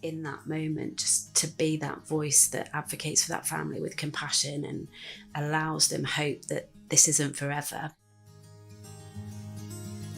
in that moment, just to be that voice that advocates for that family with compassion and allows them hope that this isn't forever.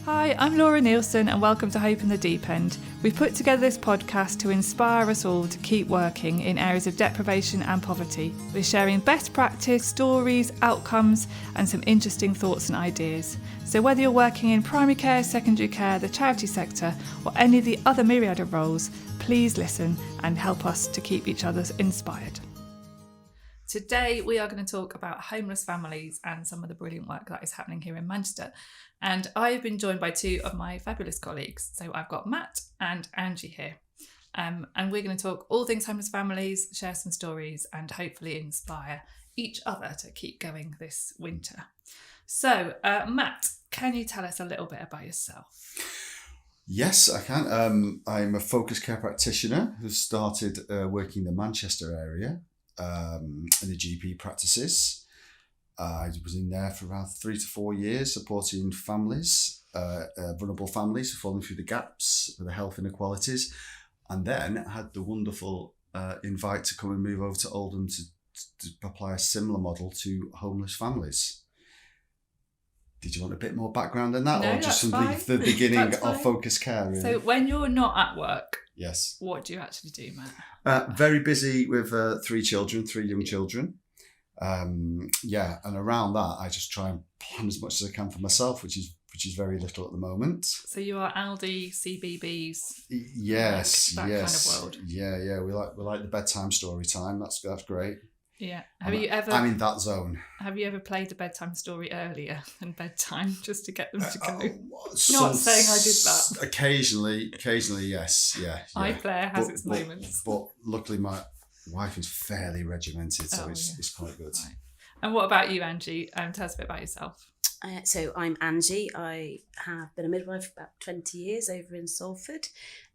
Hi, I'm Laura Nielsen and welcome to Hope in the Deep End. We've put together this podcast to inspire us all to keep working in areas of deprivation and poverty. We're sharing best practice, stories, outcomes and some interesting thoughts and ideas. So whether you're working in primary care, secondary care, the charity sector or any of the other myriad of roles, please listen and help us to keep each other inspired. Today we are going to talk about homeless families and some of the brilliant work that is happening here in Manchester. And I've been joined by two of my fabulous colleagues. So I've got Matt and Angie here. And we're going to talk all things homeless families, share some stories and hopefully inspire each other to keep going this winter. So Matt, can you tell us a little bit about yourself? Yes, I can. I'm a focused care practitioner who started working in the Manchester area in the GP practices. I was in there for around 3 to 4 years supporting families, vulnerable families falling through the gaps with the health inequalities, and then had the wonderful invite to come and move over to Oldham to apply a similar model to homeless families. Did you want a bit more background than that, No, or just fine. the beginning That's of fine. focused care? Really? So when you're not at work, Yes, what do you actually do, Matt? very busy with 3 young children. And around that, I just try and plan as much as I can for myself, which is very little at the moment. So you are Aldi, CBBS. Yes, that yes, kind of world. Yeah. We like the bedtime story time. That's great. Yeah. I'm in that zone. Have you ever played a bedtime story earlier than bedtime just to get them to go? Not saying I did that. Occasionally, yes. Yeah. iPlayer has its moments. But luckily, my wife is fairly regimented, so it's quite good. Right. And what about you, Angie? Tell us a bit about yourself. So I'm Angie. I have been a midwife for about 20 years over in Salford,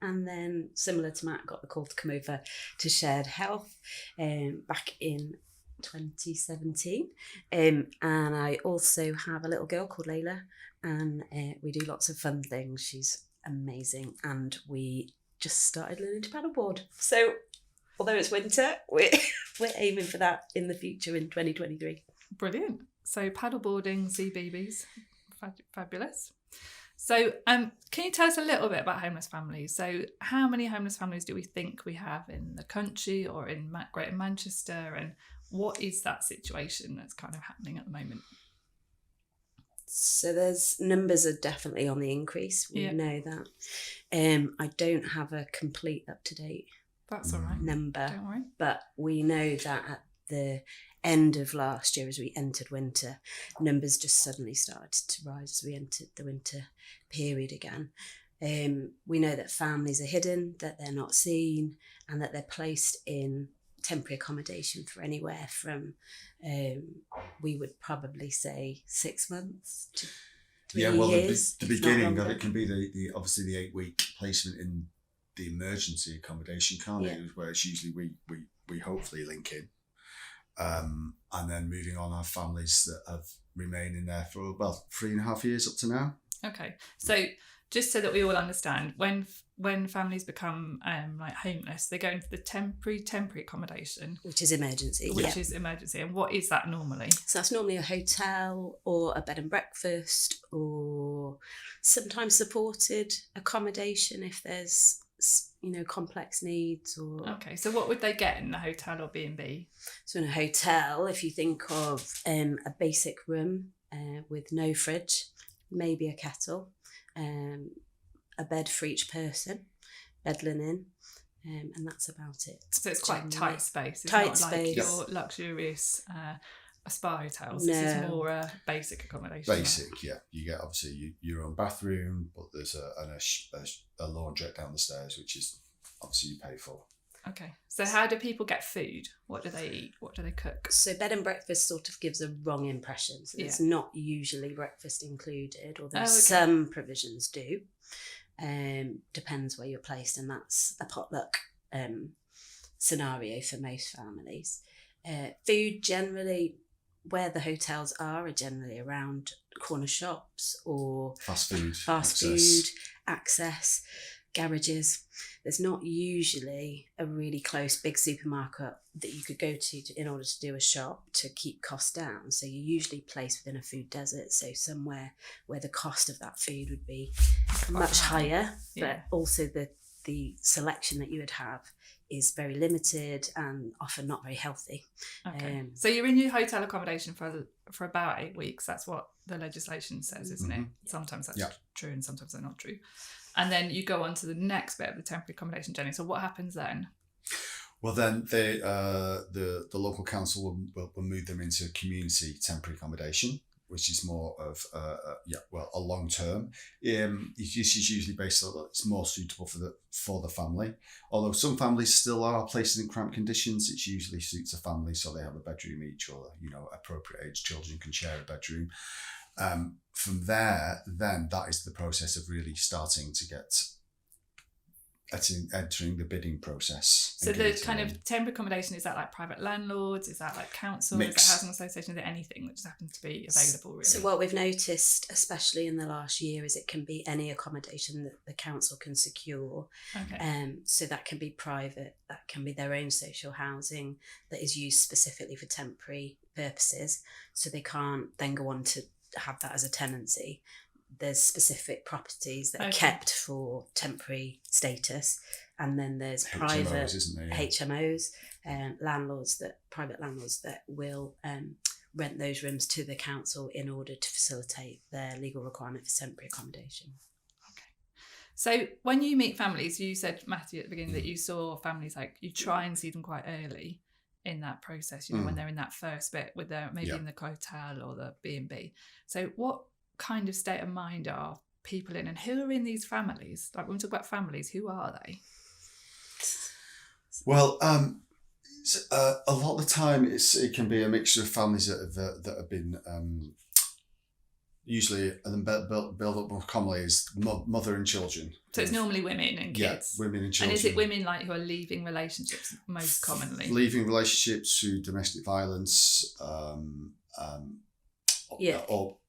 and then similar to Matt, got the call to come over to Shared Health back in 2017. And I also have a little girl called Layla, and we do lots of fun things. She's amazing, and we just started learning to paddleboard. So although it's winter, we're aiming for that in the future in 2023. Brilliant. So paddleboarding, CBBS, fabulous. So can you tell us a little bit about homeless families? So how many homeless families do we think we have in the country or in Greater Manchester, and what is that situation that's kind of happening at the moment? So there's numbers are definitely on the increase. We know that. I don't have a complete up-to-date That's all right. number. Don't worry. But we know that at the end of last year, as we entered winter, numbers just suddenly started to rise as we entered the winter period again. We know that families are hidden, that they're not seen, and that they're placed in temporary accommodation for anywhere from, we would probably say 6 months to 3 years. The beginning of it can be the obviously the 8-week placement in the emergency accommodation, can't it? Where it's usually we hopefully link in. And then moving on, our families that have remained in there for about 3.5 years up to now. Okay, so just so that we all understand, when families become like homeless, they go into the temporary accommodation, which is emergency. And what is that normally? So that's normally a hotel or a bed and breakfast, or sometimes supported accommodation if there's complex needs. Or okay, so what would they get in a hotel or B&B? So in a hotel, if you think of a basic room with no fridge, maybe a kettle, a bed for each person, bed linen, and that's about it. So it's quite tight space. It's tight not space. Like your luxurious spa hotels. No. This is more basic accommodation. Basic, yeah. You get obviously your own bathroom, but there's a laundrette down the stairs, which is obviously you pay for. Okay. So how do people get food? What do they eat? What do they cook? So bed and breakfast sort of gives a wrong impression. So there's not usually breakfast included, although some provisions do. Depends where you're placed, and that's a potluck scenario for most families. Food generally, where the hotels are generally around corner shops or fast food access. garages. There's not usually a really close big supermarket that you could go to in order to do a shop to keep costs down. So you're usually placed within a food desert, so somewhere where the cost of that food would be much higher, but also the selection that you would have is very limited and often not very healthy. Okay. So you're in your hotel accommodation for about 8 weeks. That's what the legislation says, isn't it? Sometimes that's true and sometimes they're not true. And then you go on to the next bit of the temporary accommodation journey. So what happens then? Well, then the local council will move them into community temporary accommodation, which is more of a long term. It's usually based on it's more suitable for the family. Although some families still are placed in cramped conditions, it usually suits a family, so they have a bedroom each, or appropriate age children can share a bedroom. From there, then that is the process of really starting to get entering the bidding process. So the kind of temporary accommodation, is that like private landlords? Is that like council? Is that housing association? Is it anything that just happens to be available, really? So what we've noticed, especially in the last year, is it can be any accommodation that the council can secure. Okay. So that can be private, that can be their own social housing that is used specifically for temporary purposes. So they can't then go on to have that as a tenancy. There's specific properties that are kept for temporary status, and then there's private HMOs, private landlords that will rent those rooms to the council in order to facilitate their legal requirement for temporary accommodation. Okay. So when you meet families, you said, Matthew, at the beginning that you saw families, like you try and see them quite early in that process, when they're in that first bit with their maybe in the hotel or the B&B. So what kind of state of mind are people in, and who are in these families? Like when we talk about families, who are they? Well, a lot of the time it can be a mixture of families that have been usually build up more commonly is mother and children. So it's normally women and kids. Yeah, women and children. And is it women like who are leaving relationships most commonly? Leaving relationships through domestic violence,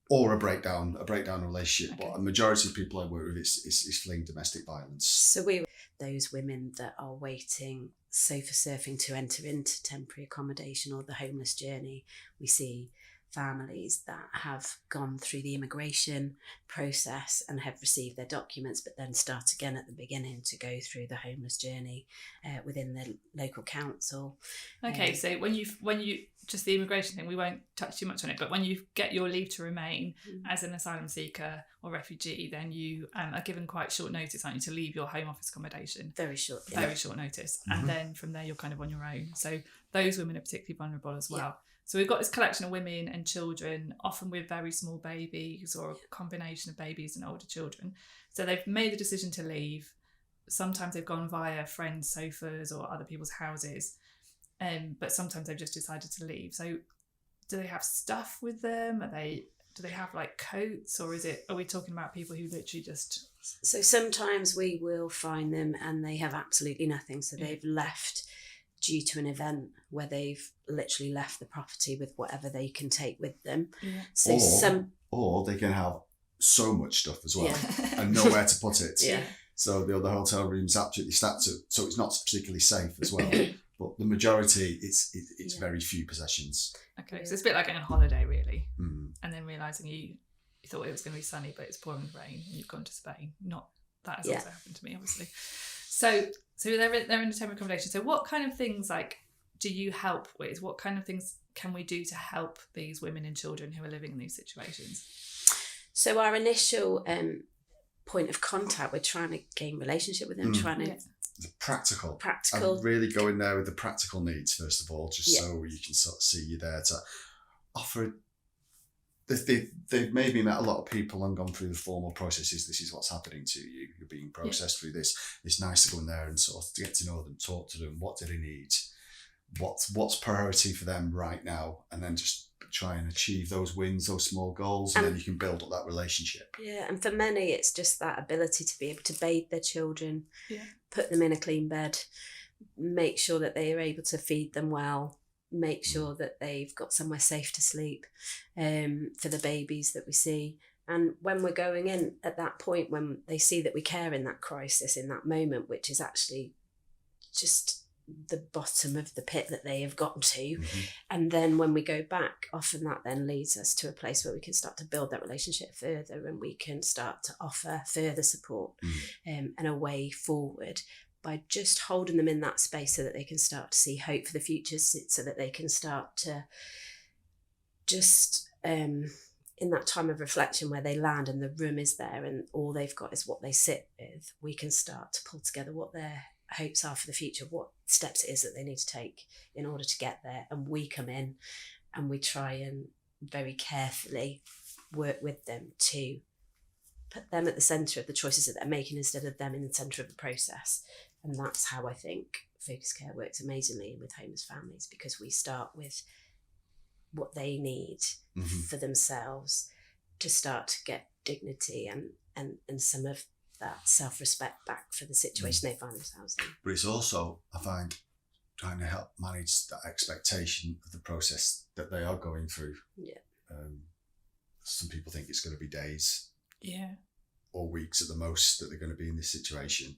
or a breakdown relationship. Okay. But a majority of people I work with is fleeing domestic violence. So we those women that are waiting sofa surfing to enter into temporary accommodation or the homeless journey. We see families that have gone through the immigration process and have received their documents, but then start again at the beginning to go through the homeless journey within the local council. Okay, so when you just the immigration thing, we won't touch too much on it, but when you get your leave to remain as an asylum seeker or refugee, then you are given quite short notice, aren't you, to leave your home office accommodation? Very short notice. And then from there you're kind of on your own. So those women are particularly vulnerable as well. Yeah. So we've got this collection of women and children, often with very small babies or a combination of babies and older children. So they've made the decision to leave. Sometimes they've gone via friends' sofas or other people's houses, but sometimes they've just decided to leave. So do they have stuff with them? Do they have like coats, or are we talking about people who literally just... So sometimes we will find them and they have absolutely nothing. So they've left due to an event where they've literally left the property with whatever they can take with them. Yeah. So or they can have so much stuff as well and nowhere to put it. Yeah. So the other hotel room's absolutely stacked, so it's not particularly safe as well. But the majority, it's very few possessions. Okay, so it's a bit like going on holiday, really, and then realising you thought it was going to be sunny, but it's pouring rain, and you've gone to Spain. Not that has also happened to me, obviously. So they're in a temporary accommodation. So what kind of things do you help with? What kind of things can we do to help these women and children who are living in these situations? So our initial point of contact, we're trying to gain relationship with them, trying to... Practical. And really go in there with the practical needs, first of all, just so you can sort of see you there to offer... They've maybe met a lot of people and gone through the formal processes. This is what's happening to you. You're being processed through this. It's nice to go in there and sort of to get to know them, talk to them. What do they need? What's priority for them right now? And then just try and achieve those wins, those small goals, and then you can build up that relationship. Yeah, and for many, it's just that ability to be able to bathe their children, put them in a clean bed, make sure that they are able to feed them well, make sure that they've got somewhere safe to sleep for the babies that we see. And when we're going in at that point, when they see that we care in that crisis, in that moment, which is actually just the bottom of the pit that they have gotten to. Mm-hmm. And then when we go back, often that then leads us to a place where we can start to build that relationship further, and we can start to offer further support and a way forward by just holding them in that space so that they can start to see hope for the future, so that they can start to just in that time of reflection where they land and the room is there and all they've got is what they sit with, we can start to pull together what their hopes are for the future, what steps it is that they need to take in order to get there. And we come in and we try and very carefully work with them to put them at the centre of the choices that they're making instead of them in the centre of the process. And that's how I think focus care works amazingly with homeless families, because we start with what they need for themselves to start to get dignity and some of that self-respect back for the situation they find themselves in. But it's also, I find, trying to help manage that expectation of the process that they are going through. Yeah. Some people think it's going to be days, yeah, or weeks at the most that they're going to be in this situation,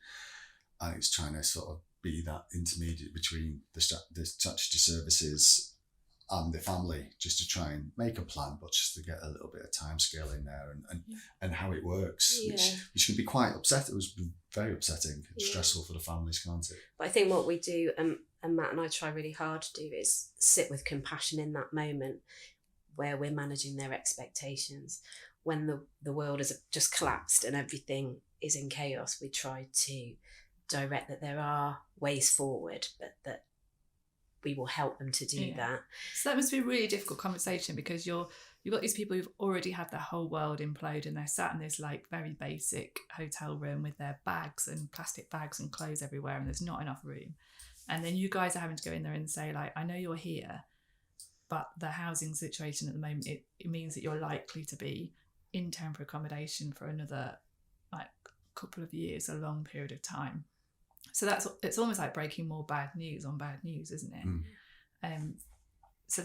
and it's trying to sort of be that intermediate between the statutory services and the family, just to try and make a plan, but just to get a little bit of time scale in there and how it works, which can be quite upsetting. It was very upsetting and stressful for the families, can't it? But I think what we do, and Matt and I try really hard to do, is sit with compassion in that moment where we're managing their expectations. When the world has just collapsed and everything is in chaos, we try to direct that there are ways forward, but that we will help them to do that. So that must be a really difficult conversation, because you've got these people who've already had their whole world implode, and they're sat in this like very basic hotel room with their bags and plastic bags and clothes everywhere, and there's not enough room. And then you guys are having to go in there and say, like, I know you're here, but the housing situation at the moment, it means that you're likely to be in temporary accommodation for another like couple of years, a long period of time. So it's almost like breaking more bad news on bad news, isn't it?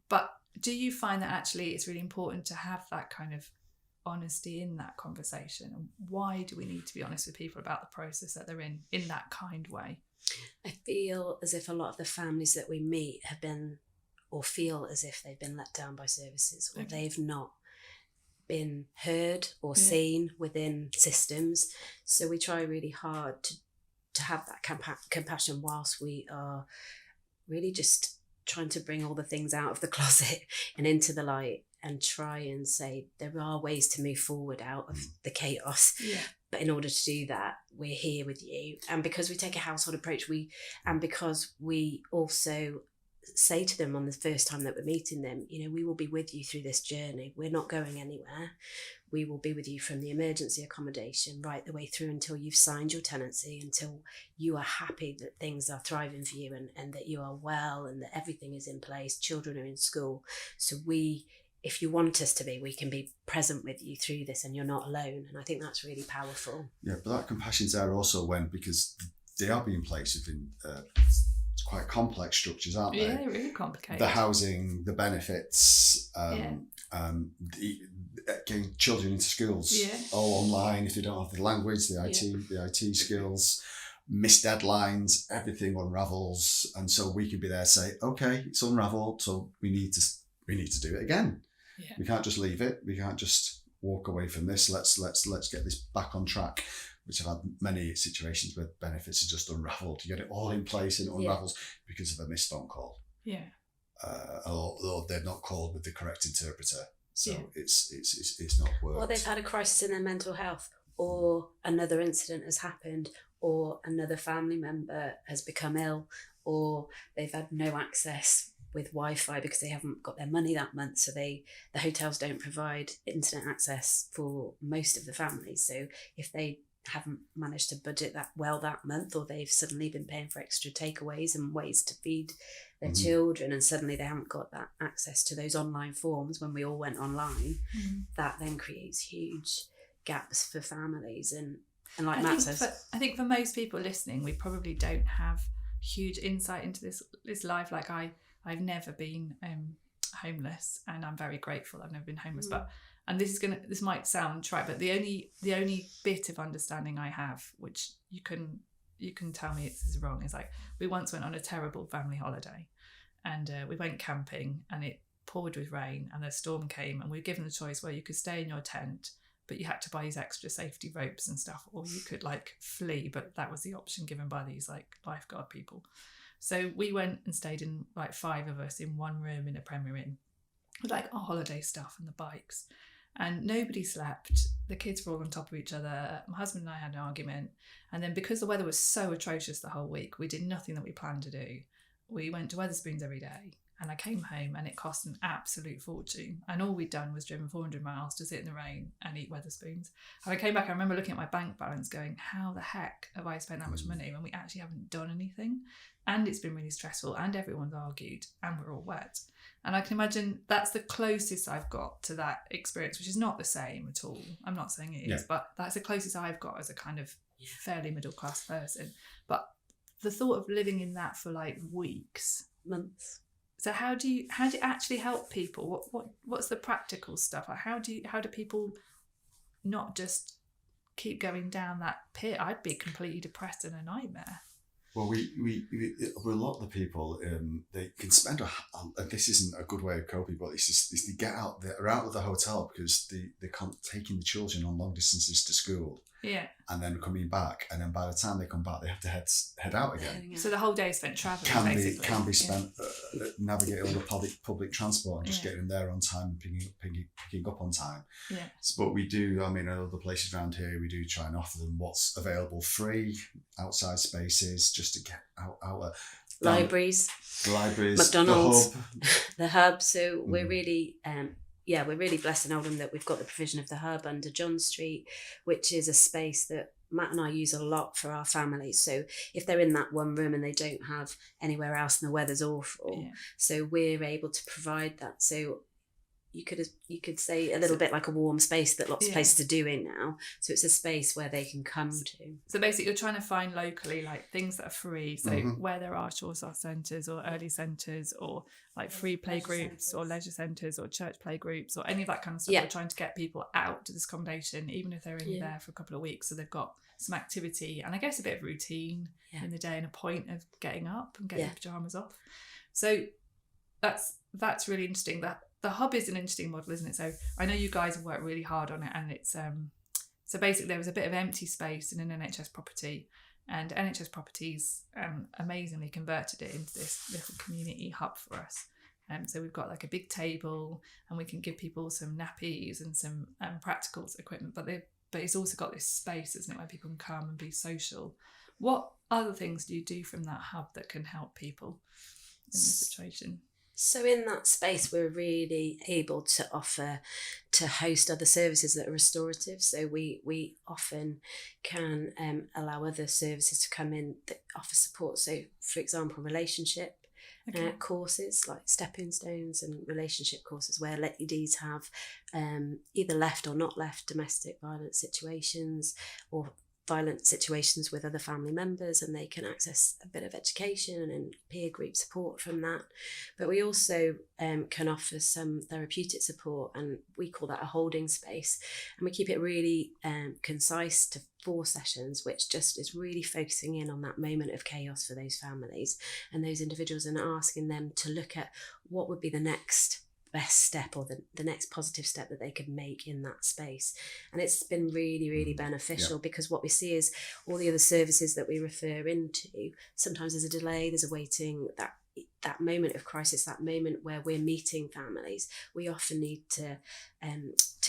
But do you find that actually it's really important to have that kind of honesty in that conversation? And why do we need to be honest with people about the process that they're in that kind way? I feel as if a lot of the families that we meet have been, or feel as if they've been let down by services, or they've not been heard or seen within systems. So we try really hard to have that compassion whilst we are really just trying to bring all the things out of the closet and into the light, and try and say there are ways to move forward out of the chaos. Yeah. But in order to do that, we're here with you. And because we take a household approach, and because we also say to them on the first time that we're meeting them, we will be with you through this journey. We're not going anywhere. We will be with you from the emergency accommodation right the way through until you've signed your tenancy, until you are happy that things are thriving for you and that you are well and that everything is in place, children are in school. So if you want us to be, we can be present with you through this, and you're not alone. And I think that's really powerful. Yeah, but that compassion's there also because they are being placed within quite complex structures, aren't they? Yeah, really complicated. The housing, the benefits, getting children into schools, all online if they don't have the language, the IT skills, missed deadlines, everything unravels, and so we can be there and say, okay, it's unravelled, so we need to do it again. Yeah. We can't just leave it. We can't just walk away from this. Let's get this back on track. Which I've had many situations where benefits are just unravelled. You get it all in place and it unravels because of a missed phone call. Yeah. Or they're not called with the correct interpreter. So it's not worked. Or they've had a crisis in their mental health, or another incident has happened, or another family member has become ill, or they've had no access with Wi-Fi because they haven't got their money that month. So the hotels don't provide internet access for most of the families. So if they haven't managed to budget that well that month, or they've suddenly been paying for extra takeaways and ways to feed their children, and suddenly they haven't got that access to those online forms when we all went online, that then creates huge gaps for families. And like Matt says, I think for most people listening, we probably don't have huge insight into this life. Like I've never been homeless, and I'm very grateful I've never been homeless, but And this might sound trite, but the only bit of understanding I have, which you can tell me it's wrong, is like, we once went on a terrible family holiday, and we went camping, and it poured with rain, and the storm came, and we were given the choice where you could stay in your tent, but you had to buy these extra safety ropes and stuff, or you could like flee, but that was the option given by these like lifeguard people. So we went and stayed in, like 5 of us in one room in a Premier Inn with like our holiday stuff and the bikes, and nobody slept. The kids were all on top of each other. My husband and I had an argument, and then because the weather was so atrocious the whole week, we did nothing that we planned to do. We went to Wetherspoons every day, and I came home and it cost an absolute fortune, and all we'd done was driven 400 miles to sit in the rain and eat Wetherspoons. And I came back, I remember looking at my bank balance going, how the heck have I spent that much money when we actually haven't done anything? And it's been really stressful, and everyone's argued, and we're all wet. And I can imagine that's the closest I've got to that experience, which is not the same at all. I'm not saying it is, but that's the closest I've got as a kind of fairly middle class person. But the thought of living in that for like weeks, months. So how do you actually help people? What's the practical stuff? Like how do people not just keep going down that pit? I'd be completely depressed and a nightmare. Well, we a lot of the people, they can spend this isn't a good way of coping, but it's they get out, they're out of the hotel because they can't taking the children on long distances to school. Yeah. And then coming back, and then by the time they come back, they have to head out again. So the whole day is spent travelling. Can be spent navigating all the public transport and just getting there on time and picking up on time. Yeah. But we do. I mean, at other places around here, we do try and offer them what's available free outside spaces just to get out. Libraries, McDonald's, the hub. So we're really. We're really blessed in Oldham that we've got the provision of the hub under John Street, which is a space that Matt and I use a lot for our families. So if they're in that one room and they don't have anywhere else and the weather's awful, so we're able to provide that. So you could say a little bit like a warm space that lots of places are doing now. So it's a space where they can come to. So basically you're trying to find locally like things that are free. So where there are short staff centres or early centres or like free play groups or leisure centres or church play groups or any of that kind of stuff. We're trying to get people out to this accommodation, even if they're in there for a couple of weeks. So they've got some activity and I guess a bit of routine in the day and a point of getting up and getting pyjamas off. So that's really interesting. That the hub is an interesting model, isn't it? So I know you guys have worked really hard on it, and it's so basically there was a bit of empty space in an NHS property, and NHS properties amazingly converted it into this little community hub for us. So we've got like a big table, and we can give people some nappies and some practical equipment, but it's also got this space, isn't it, where people can come and be social. What other things do you do from that hub that can help people in this situation? So in that space, we're really able to offer to host other services that are restorative. So we often can allow other services to come in that offer support. So, for example, relationship courses like stepping stones and relationship courses where ladies have either left or not left domestic violence situations or violent situations with other family members, and they can access a bit of education and peer group support from that. But we also can offer some therapeutic support, and we call that a holding space, and we keep it really concise to 4 sessions, which just is really focusing in on that moment of chaos for those families and those individuals, and asking them to look at what would be the next best step or the next positive step that they could make in that space. And it's been really, really beneficial because what we see is all the other services that we refer into, sometimes there's a delay, there's a waiting, that moment of crisis, that moment where we're meeting families, we often need to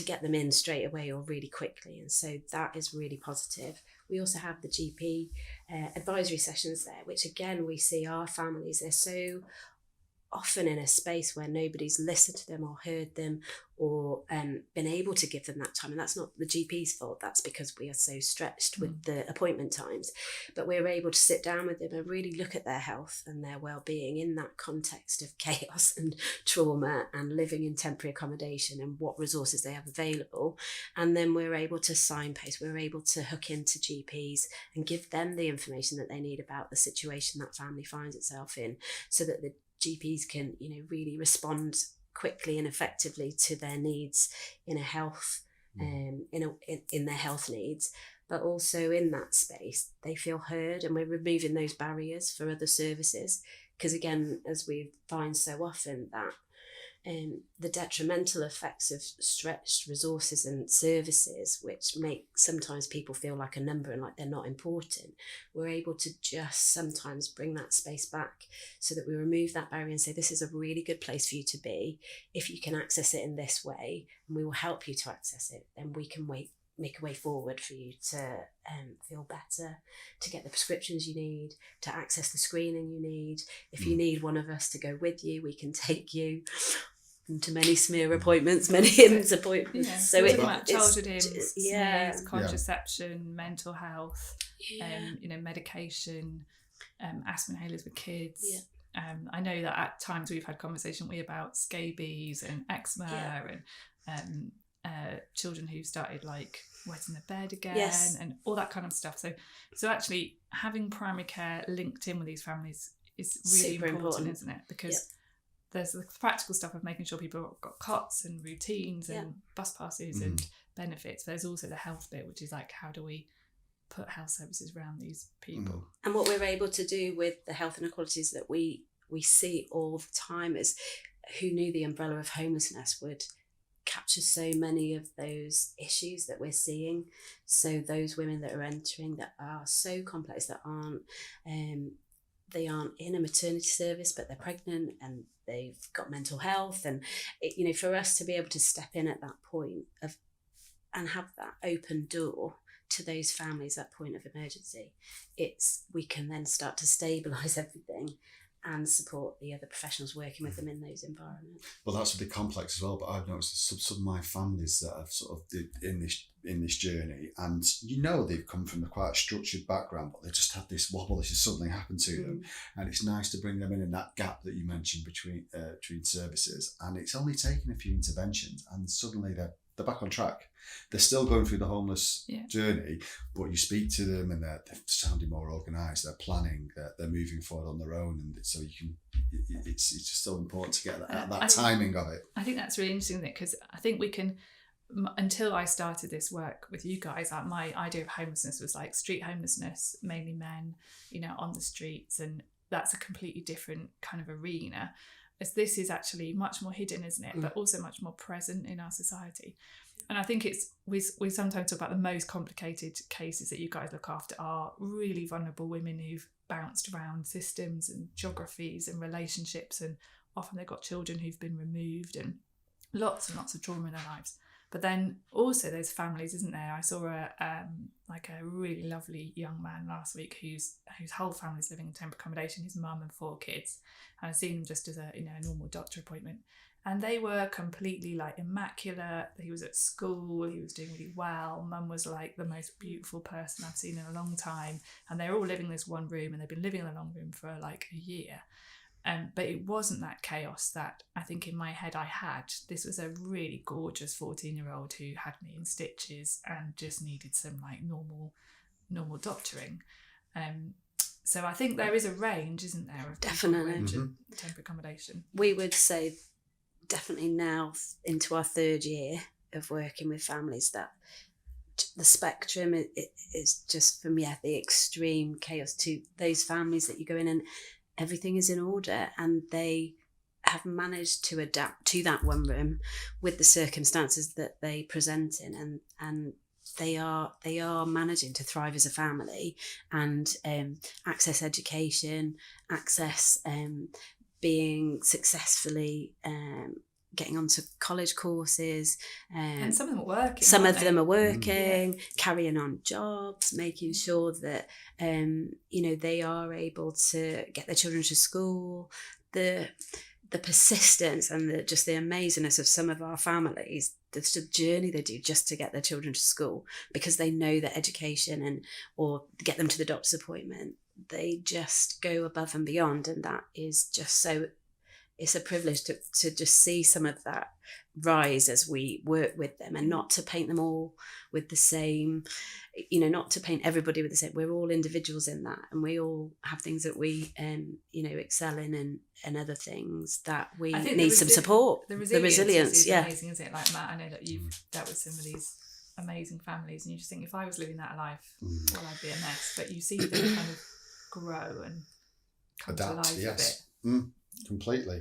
get them in straight away or really quickly. And so that is really positive. We also have the GP advisory sessions there, which again, we see our families, they're so often in a space where nobody's listened to them or heard them or been able to give them that time. And that's not the GP's fault, that's because we are so stretched with the appointment times. But we're able to sit down with them and really look at their health and their well-being in that context of chaos and trauma and living in temporary accommodation and what resources they have available. And then we're able to signpost, we're able to hook into GPs and give them the information that they need about the situation that family finds itself in, so that the GPs can, really respond quickly and effectively to their needs in a health, in their health needs, but also in that space they feel heard, and we're removing those barriers for other services. Because again, as we find so often, that the detrimental effects of stretched resources and services, which make sometimes people feel like a number and like they're not important, we're able to just sometimes bring that space back so that we remove that barrier and say, this is a really good place for you to be. If you can access it in this way, and we will help you to access it, then we can make a way forward for you to feel better, to get the prescriptions you need, to access the screening you need. If you need one of us to go with you, we can take you to many smear appointments, many IMS appointments. Yeah. So childhood IMS, smears, contraception, mental health, medication, asthma inhalers with kids. Yeah. I know that at times we've had conversation about scabies and eczema and children who started like wetting the bed again and all that kind of stuff. So actually having primary care linked in with these families is really important, isn't it? Because there's the practical stuff of making sure people have got cots and routines and bus passes and benefits. There's also the health bit, which is like, how do we put health services around these people? And what we're able to do with the health inequalities that we see all the time is, who knew the umbrella of homelessness would capture so many of those issues that we're seeing. So those women that are entering that are so complex, that aren't they aren't in a maternity service, but they're pregnant and they've got mental health, and for us to be able to step in at that point of and have that open door to those families, that point of emergency, we can then start to stabilise everything and support the other professionals working with them in those environments. Well, that's a bit complex as well, but I've noticed some of my families that have sort of in this journey, and they've come from a quite structured background, but they just had this wobble. This has suddenly happened to them, and it's nice to bring them in that gap that you mentioned between services, and it's only taken a few interventions, and suddenly they're back on track. They're still going through the homeless journey, but you speak to them and they're sounding more organised, they're planning, they're moving forward on their own, and so it's just so important to get that timing of it. I think that's really interesting, because I think we can, until I started this work with you guys, like my idea of homelessness was like street homelessness, mainly men, on the streets, and that's a completely different kind of arena, as this is actually much more hidden, isn't it? But also much more present in our society. And I think we sometimes talk about the most complicated cases that you guys look after are really vulnerable women who've bounced around systems and geographies and relationships, and often they've got children who've been removed, and lots and lots of trauma in their lives. But then also there's families, isn't there? I saw a really lovely young man last week whose whole family's living in temporary accommodation, his mum and 4 kids. And I seen him just as a normal doctor appointment. And they were completely like immaculate. He was at school, he was doing really well. Mum was like the most beautiful person I've seen in a long time. And they're all living in this one room, and they've been living in a long room for like a year. But it wasn't that chaos that I think in my head I had. This was a really gorgeous 14-year-old who had me in stitches and just needed some like normal doctoring. So I think there is a range, isn't there, of definitely range of temporary accommodation. We would say definitely now into our 3rd year of working with families that the spectrum is just from the extreme chaos to those families that you go in and everything is in order, and they have managed to adapt to that one room with the circumstances that they present in, and they are managing to thrive as a family and access education, access being successfully getting onto college courses, and some of them are working. Some of them are working, carrying on jobs, making sure that they are able to get their children to school. The persistence and the amazingness of some of our families, the journey they do just to get their children to school, because they know that education or get them to the doctor's appointment, they just go above and beyond, and that is just so it's a privilege to just see some of that rise as we work with them, and not to paint them all with the same, not to paint everybody with the same. We're all individuals in that, and we all have things that we excel in, and other things that we need some support. The resilience is yeah, amazing, isn't it? Like, Matt, I know that you've dealt with some of these amazing families, and you just think, if I was living that life, well, I'd be a mess. But you see them kind of grow and come to life a bit. Completely.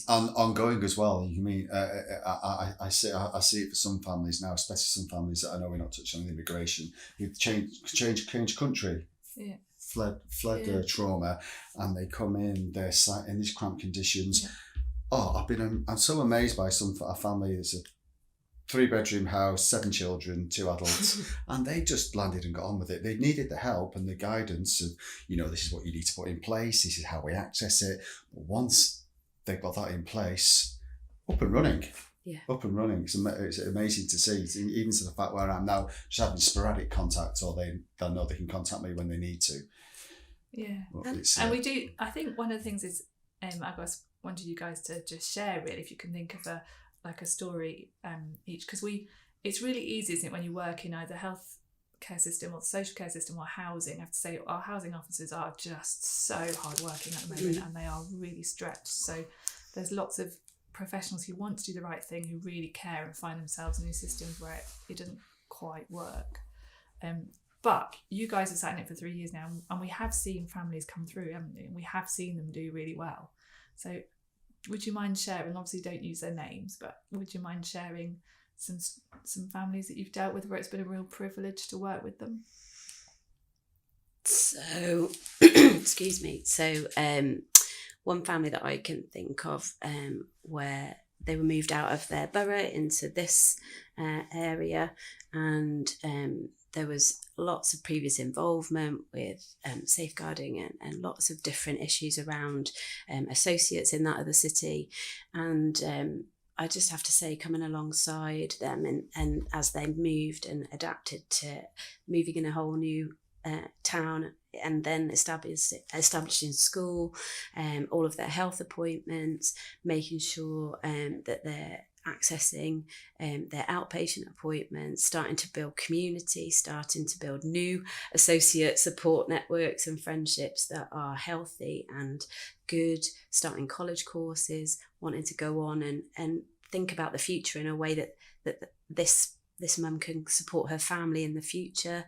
And ongoing as well. You mean I see it for some families now, especially some families that I know we're not touching on immigration, who've changed country, fled trauma, and they come in, they're sat in these cramped conditions. I'm so amazed by a family that's a 3-bedroom house, 7 children, 2 adults, and they just landed and got on with it. They needed the help and the guidance of, this is what you need to put in place, this is how we access it. But once they've got that in place, up and running. It's amazing to see, even to the fact where I am now, just having sporadic contact, or they'll know they can contact me when they need to. And we do, I think one of the things is, I just wanted you guys to just share, really, if you can think of a story each, because it's really easy, isn't it, when you work in either health care system or the social care system or housing. I have to say, our housing officers are just so hard working at the moment, and they are really stretched. So there's lots of professionals who want to do the right thing, who really care and find themselves in these systems where it doesn't quite work. But you guys have sat in it for 3 years now, and we have seen families come through, haven't we? And we have seen them do really well. So would you mind sharing, obviously don't use their names, but would you mind sharing some families that you've dealt with where it's been a real privilege to work with them? So, excuse me. So, one family that I can think of where they were moved out of their borough into this area, and there was lots of previous involvement with safeguarding and lots of different issues around associates in that other city. And I just have to say, coming alongside them and as they moved and adapted to moving in a whole new town, and then establishing school, all of their health appointments, making sure that they're accessing their outpatient appointments, starting to build community, starting to build new associate support networks and friendships that are healthy and good, starting college courses, wanting to go on and think about the future in a way that this mum can support her family in the future.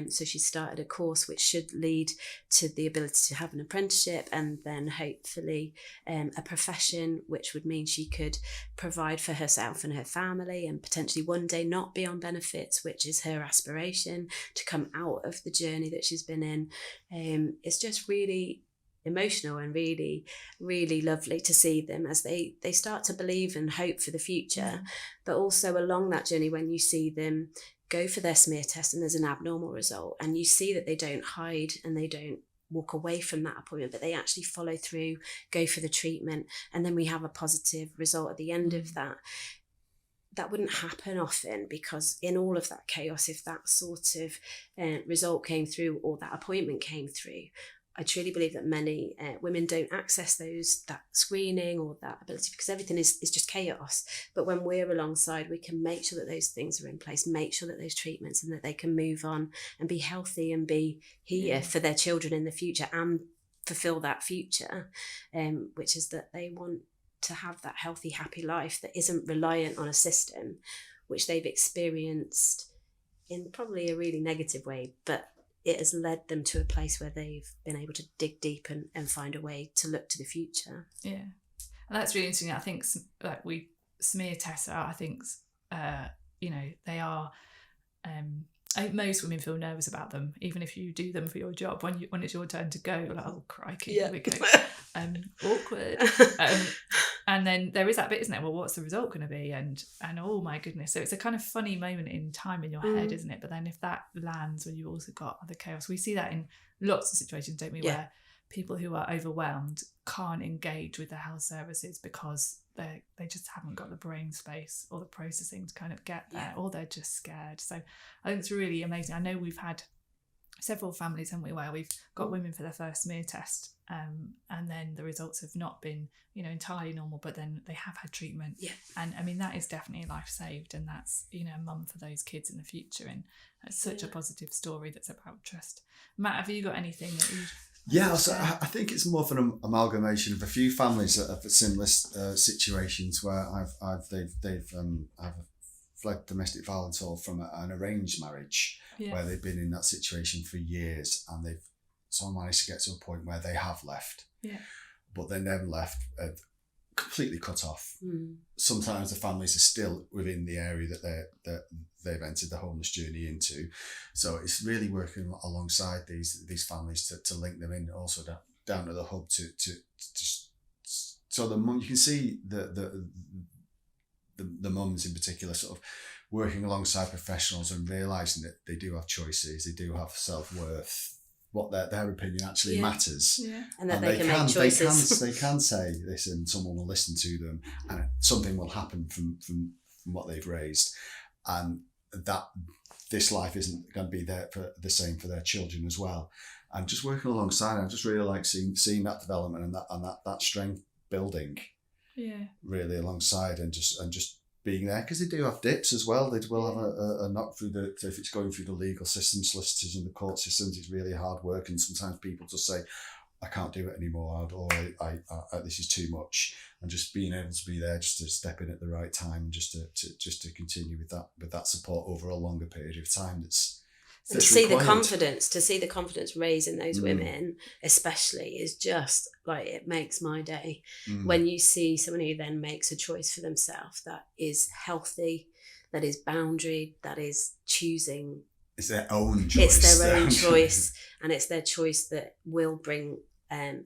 So she started a course which should lead to the ability to have an apprenticeship, and then hopefully a profession, which would mean she could provide for herself and her family, and potentially one day not be on benefits, which is her aspiration, to come out of the journey that she's been in. It's just really emotional and really, really lovely to see them as they start to believe and hope for the future. But also along that journey, when you see them go for their smear test and there's an abnormal result, and you see that they don't hide and they don't walk away from that appointment, but they actually follow through, go for the treatment, and then we have a positive result at the end of that. That wouldn't happen often, because in all of that chaos, if that sort of result came through or that appointment came through, I truly believe that many women don't access that screening or that ability, because everything is just chaos. But when we're alongside, we can make sure that those things are in place, make sure that those treatments, and that they can move on and be healthy and be here for their children in the future and fulfill that future, which is that they want to have that healthy, happy life that isn't reliant on a system, which they've experienced in probably a really negative way, but it has led them to a place where they've been able to dig deep and find a way to look to the future. Yeah, and that's really interesting. I think we smear tests are, I think, they are. I think most women feel nervous about them, even if you do them for your job. When it's your turn to go, you're like, oh crikey, here we go. Awkward. And then there is that bit, isn't it? Well, what's the result going to be? And oh my goodness. So it's a kind of funny moment in time in your head, isn't it? But then if that lands when you've also got other chaos, we see that in lots of situations, don't we? Yeah. Where people who are overwhelmed can't engage with the health services because they just haven't got the brain space or the processing to kind of get there, or they're just scared. So I think it's really amazing. I know we've had several families, haven't we, where we've got women for their first smear test, and then the results have not been, entirely normal, but then they have had treatment. Yeah. And I mean, that is definitely a life saved, and that's, a mum for those kids in the future. And it's such a positive story that's about trust. Matt, have you got anything that you... Yeah, so I think it's more of an amalgamation of a few families that have similar situations where they've fled domestic violence or from an arranged marriage, where they've been in that situation for years, and they've managed to get to a point where they have left, but they're never left completely cut off. Sometimes the families are still within the area that they've entered the homeless journey into, so it's really working alongside these families to link them in, also down to the hub to so the mum, you can see the mums in particular sort of working alongside professionals and realising that they do have choices, they do have self-worth, what their opinion actually matters, and that they can make choices. They can say this, and someone will listen to them, and something will happen from what they've raised, and that this life isn't going to be there for the same for their children as well. And just working alongside, I just really like seeing that development and that strength building, really alongside, and just being there, because they do have dips as well. They will have a knock through if it's going through the legal system, solicitors and the court systems. It's really hard work, and sometimes people just say, I can't do it anymore, or I this is too much, and just being able to be there, just to step in at the right time, and just to continue with that support over a longer period of time. And to see the confidence raise in those women, especially, is just like, it makes my day. When you see someone who then makes a choice for themselves that is healthy, that is boundaried, that is choosing. It's their own choice. It's their own choice, and it's their choice that will bring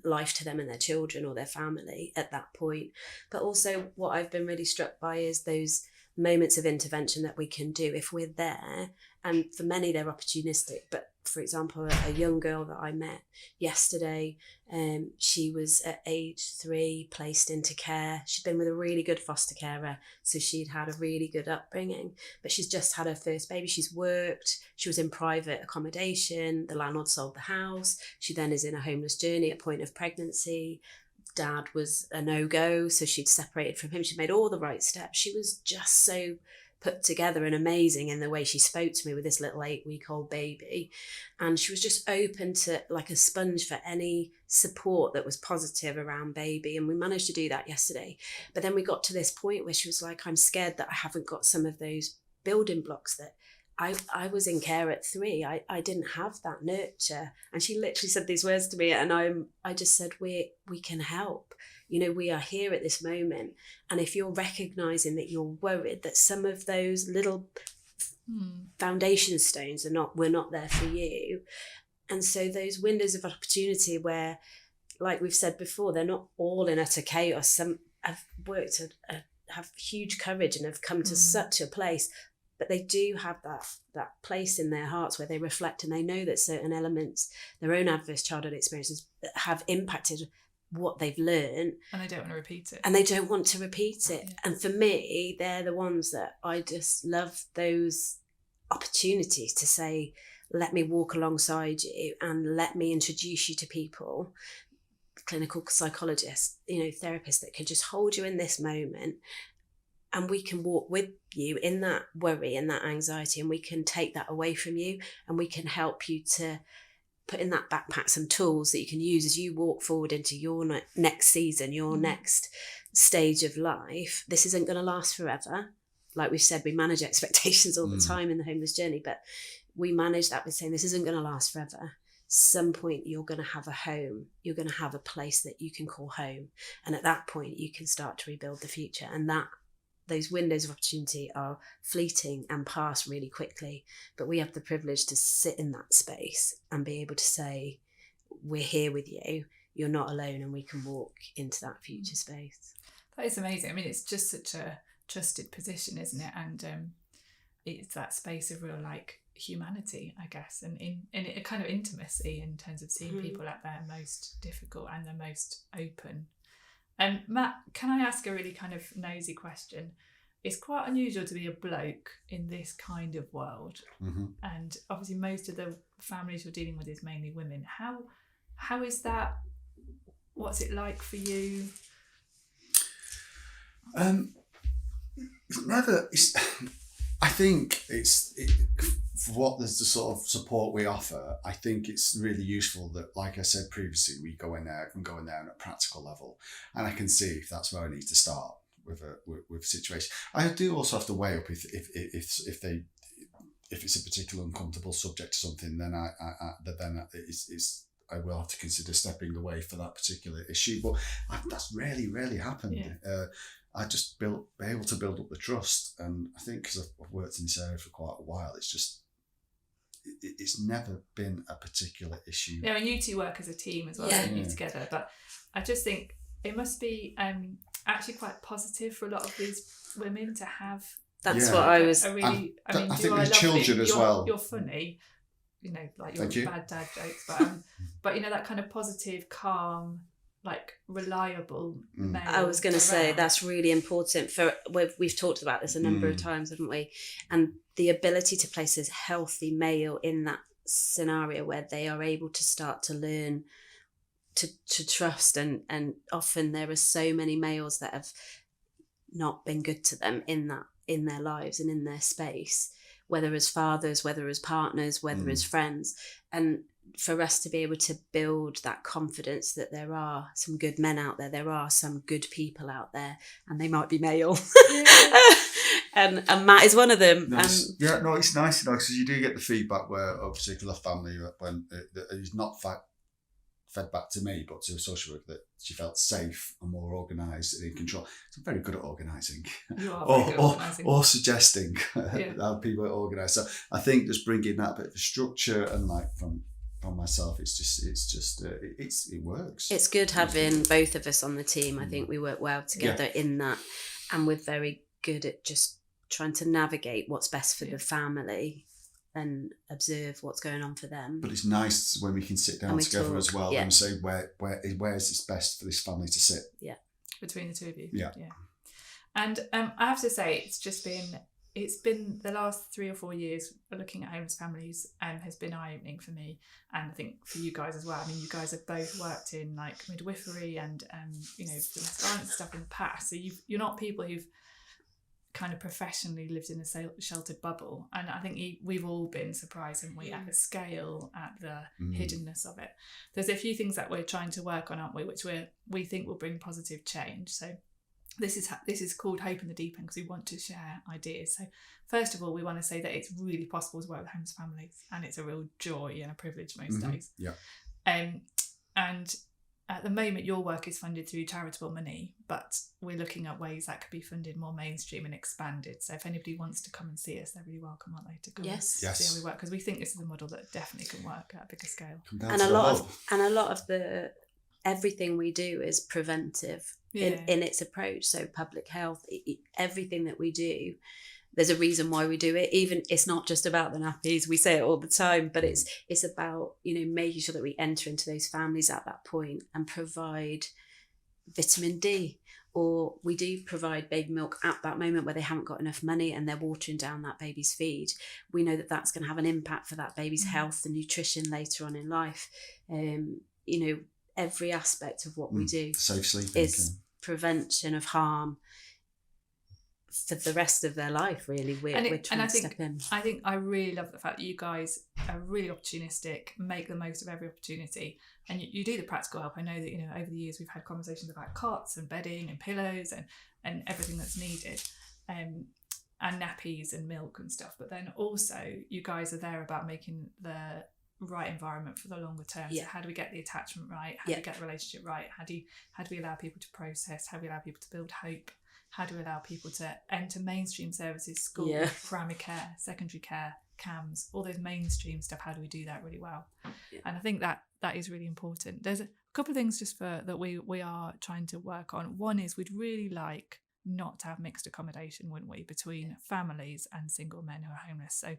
life to them and their children or their family at that point. But also, what I've been really struck by is those moments of intervention that we can do if we're there. And for many, they're opportunistic. But for example, a young girl that I met yesterday, she was at age 3, placed into care. She'd been with a really good foster carer, so she'd had a really good upbringing. But she's just had her first baby. She's worked. She was in private accommodation. The landlord sold the house. She then is in a homeless journey at point of pregnancy. Dad was a no-go, so she'd separated from him. She'd made all the right steps. She was just so put together and amazing in the way she spoke to me with this little 8-week-old baby. And she was just open to, like a sponge, for any support that was positive around baby. And we managed to do that yesterday. But then we got to this point where she was like, I'm scared that I haven't got some of those building blocks that I was in care at 3. I didn't have that nurture. And she literally said these words to me, and I just said, we can help. We are here at this moment. And if you're recognising that you're worried that some of those little foundation stones were not there for you. And so those windows of opportunity where, like we've said before, they're not all in utter chaos. Some have worked, have huge courage and have come to such a place, but they do have that place in their hearts where they reflect and they know that certain elements, their own adverse childhood experiences, have impacted what they've learned, and they don't want to repeat it. Yeah. And for me, they're the ones that I just love, those opportunities to say, let me walk alongside you and let me introduce you to people, clinical psychologists, therapists that can just hold you in this moment, and we can walk with you in that worry and that anxiety, and we can take that away from you, and we can help you to put in that backpack some tools that you can use as you walk forward into your next season, your next stage of life. This isn't going to last forever. Like we've said, we manage expectations all the time in the homeless journey, but we manage that with saying this isn't going to last forever. Some point you're going to have a home. You're going to have a place that you can call home. And at that point, you can start to rebuild the future. And those windows of opportunity are fleeting and pass really quickly, but we have the privilege to sit in that space and be able to say, we're here with you, you're not alone, and we can walk into that future space. That is amazing. I mean, it's just such a trusted position, isn't it? And it's that space of real humanity, I guess, and in a kind of intimacy in terms of seeing people at their most difficult and their most open. Matt, can I ask a really kind of nosy question? it's quite unusual to be a bloke in this kind of world. Mm-hmm. And obviously most of the families you're dealing with is mainly women. How is that? What's it like for you? I think for what there's the sort of support we offer, I think it's really useful that, like I said previously, we can go in there on a practical level, and I can see if that's where I need to start with a situation. I do also have to weigh up if it's a particular uncomfortable subject or something, then I will have to consider stepping away for that particular issue. But that's rarely happened. Yeah. I just be able to build up the trust, and I think because I've worked in this area for quite a while, it's never been a particular issue. Yeah, and you two work as a team as well, don't you, together? But I just think it must be actually quite positive for a lot of these women to have. That's what I was. I think there's children as well. You're funny, like your bad dad jokes, but that kind of positive, calm, like reliable male. I was going to say that's really important for. We've talked about this a number of times, haven't we? And the ability to place a healthy male in that scenario where they are able to start to learn to trust, and often there are so many males that have not been good to them in their lives and in their space, whether as fathers, whether as partners, whether as friends, and for us to be able to build that confidence that there are some good men out there are some good people out there, and they might be male. and Matt is one of them. Nice. It's nice because you do get the feedback where a particular family, when it's not fed back to me, but to a social worker, that she felt safe and more organised and in control. So I'm very good at organising. You are very good at organising. Or suggesting how people are organised. So I think just bringing that bit of structure and from myself, it works. It's good having both of us on the team. I think we work well together in that, and we're very good at just trying to navigate what's best for the family and observe what's going on for them. But it's nice when we can sit down together talk, as well and say where is it best for this family to sit. Yeah, between the two of you. Yeah. And I have to say, it's been the last 3 or 4 years looking at homeless families has been eye-opening for me, and I think for you guys as well. I mean, you guys have both worked in like midwifery and domestic violence stuff in the past, so you're not people who've kind of professionally lived in a sheltered bubble, and I think we've all been surprised, haven't we, at the scale, at the hiddenness of it. There's a few things that we're trying to work on, aren't we, which we think will bring positive change. So this is called Hope in the Deep End, because we want to share ideas. So first of all, we want to say that it's really possible to work with homeless families, and it's a real joy and a privilege most days. And at the moment, your work is funded through charitable money, but we're looking at ways that could be funded more mainstream and expanded. So if anybody wants to come and see us, they're really welcome, aren't they, to come and see how we work, because we think this is a model that definitely can work at a bigger scale. And a lot of the everything we do is preventive in its approach. So public health, everything that we do, there's a reason why we do it. Even it's not just about the nappies, we say it all the time, but it's about making sure that we enter into those families at that point and provide vitamin D, or we do provide baby milk at that moment where they haven't got enough money and they're watering down that baby's feed. We know that that's going to have an impact for that baby's health and nutrition later on in life. Every aspect of what we do safe sleeping is prevention of harm for the rest of their life. Really, we're trying to step in. I think I really love the fact that you guys are really opportunistic, make the most of every opportunity, and you do the practical help. I know that over the years we've had conversations about cots and bedding and pillows and everything that's needed, and nappies and milk and stuff. But then also you guys are there about making the right environment for the longer term. So how do we get the attachment right? How do we get the relationship right? How do we allow people to process? How do we allow people to build hope? How do we allow people to enter mainstream services, school, primary care, secondary care, CAMS, all those mainstream stuff? How do we do that really well? And I think that is really important. There's a couple of things just that we are trying to work on. One is we'd really like not to have mixed accommodation, wouldn't we, between families and single men who are homeless. So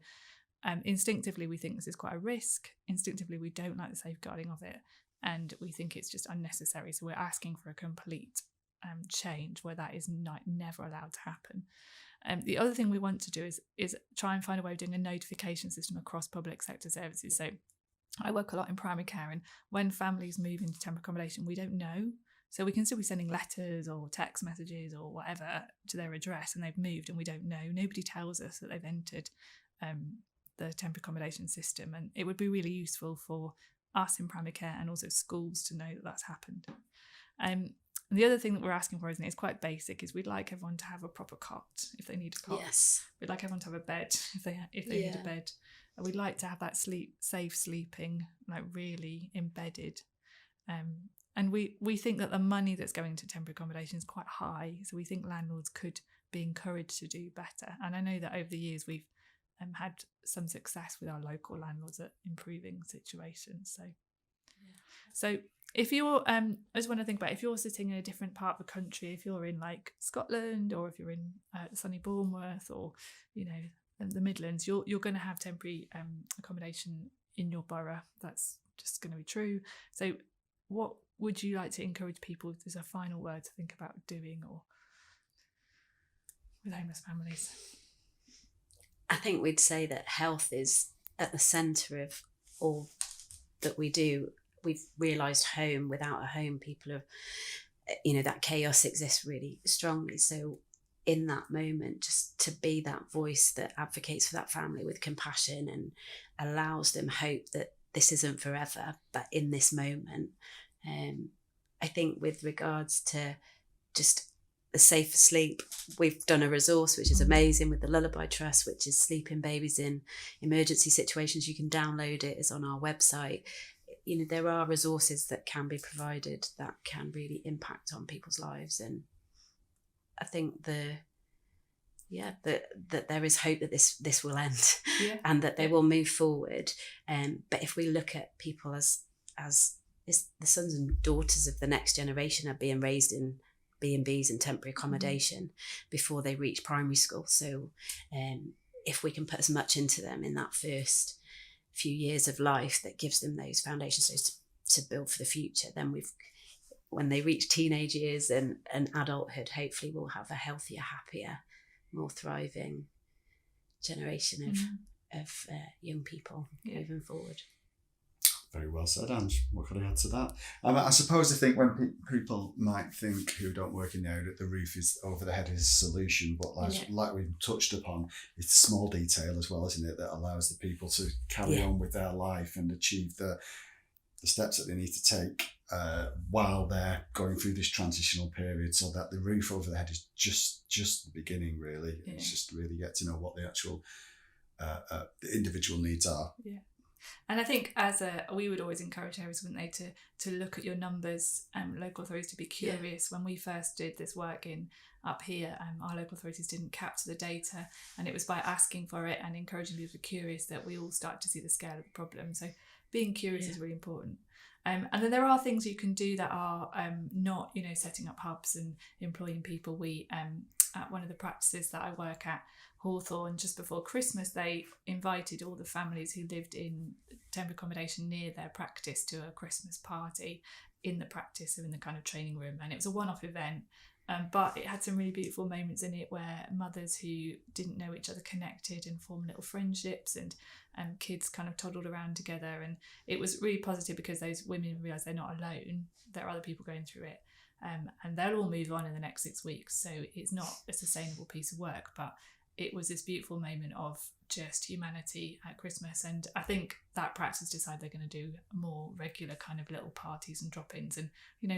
instinctively we think this is quite a risk. Instinctively we don't like the safeguarding of it, and we think it's just unnecessary. So we're asking for a complete change where that is never allowed to happen. The other thing we want to do is try and find a way of doing a notification system across public sector services. So I work a lot in primary care, and when families move into temporary accommodation, we don't know. So we can still be sending letters or text messages or whatever to their address, and they've moved and we don't know. Nobody tells us that they've entered the temporary accommodation system, and it would be really useful for us in primary care and also schools to know that that's happened. And the other thing that we're asking for, isn't it, is quite basic, is we'd like everyone to have a proper cot if they need a cot. Yes. We'd like everyone to have a bed if they need a bed. And we'd like to have that safe sleeping, like really embedded. And we think that the money that's going to temporary accommodation is quite high, so we think landlords could be encouraged to do better. And I know that over the years we've had some success with our local landlords at improving situations. So if you're, I just want to think about, if you're sitting in a different part of the country, if you're in like Scotland, or if you're in sunny Bournemouth, or the Midlands, you're going to have temporary accommodation in your borough. That's just going to be true. So what would you like to encourage people, if there's a final word to think about doing, or with homeless families? I think we'd say that health is at the centre of all that we do. We've realised home, without a home, people are, that chaos exists really strongly. So in that moment, just to be that voice that advocates for that family with compassion and allows them hope that this isn't forever, but in this moment. I think with regards to just the safe sleep, we've done a resource which is amazing with the Lullaby Trust, which is sleeping babies in emergency situations. You can download it, it's on our website. There are resources that can be provided that can really impact on people's lives, and I think that there is hope that this will end, and that they will move forward. But if we look at people as the sons and daughters of the next generation are being raised in B&Bs and temporary accommodation before they reach primary school. So if we can put as much into them in that first few years of life that gives them those foundations to build for the future, then when they reach teenage years and adulthood, hopefully we'll have a healthier, happier, more thriving generation of young people moving forward. Very well said, Ange. What could I add to that? I suppose I think when people might think, who don't work in the area, that the roof is over the head is a solution, but like we've touched upon, it's small detail as well, isn't it, that allows the people to carry on with their life and achieve the steps that they need to take while they're going through this transitional period, so that the roof over the head is just the beginning, really. Yeah. It's just really get to know what the actual the individual needs are. Yeah. And I think we would always encourage areas, wouldn't they, to look at your numbers, local authorities to be curious. When we first did this work up here, our local authorities didn't capture the data, and it was by asking for it and encouraging people to be curious that we all start to see the scale of the problem. So being curious is really important. And then there are things you can do that are not, setting up hubs and employing people. We, at one of the practices that I work at, Hawthorne, just before Christmas, they invited all the families who lived in temporary accommodation near their practice to a Christmas party in the practice, or in the kind of training room. And it was a one-off event, but it had some really beautiful moments in it where mothers who didn't know each other connected and formed little friendships, and kids kind of toddled around together. And it was really positive because those women realised they're not alone, there are other people going through it. And they'll all move on in the next 6 weeks. So it's not a sustainable piece of work, but it was this beautiful moment of just humanity at Christmas. And I think that practice decided they're going to do more regular kind of little parties and drop-ins, and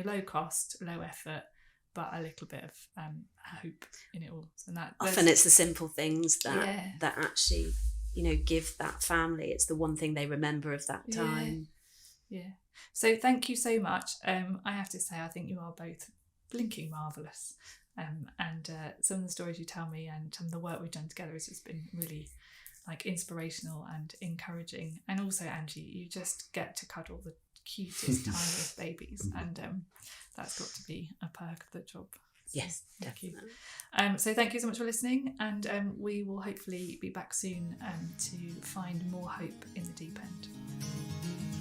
low cost, low effort, but a little bit of hope in it all. And that often it's the simple things that actually give that family, it's the one thing they remember of that time. So thank you so much. I have to say, I think you are both blinking marvellous. And some of the stories you tell me and some of the work we've done together has just been really inspirational and encouraging. And also, Angie, you just get to cuddle the cutest, tiniest babies, and that's got to be a perk of the job. Yes, definitely. So thank you so much for listening, and we will hopefully be back soon to find more hope in the deep end.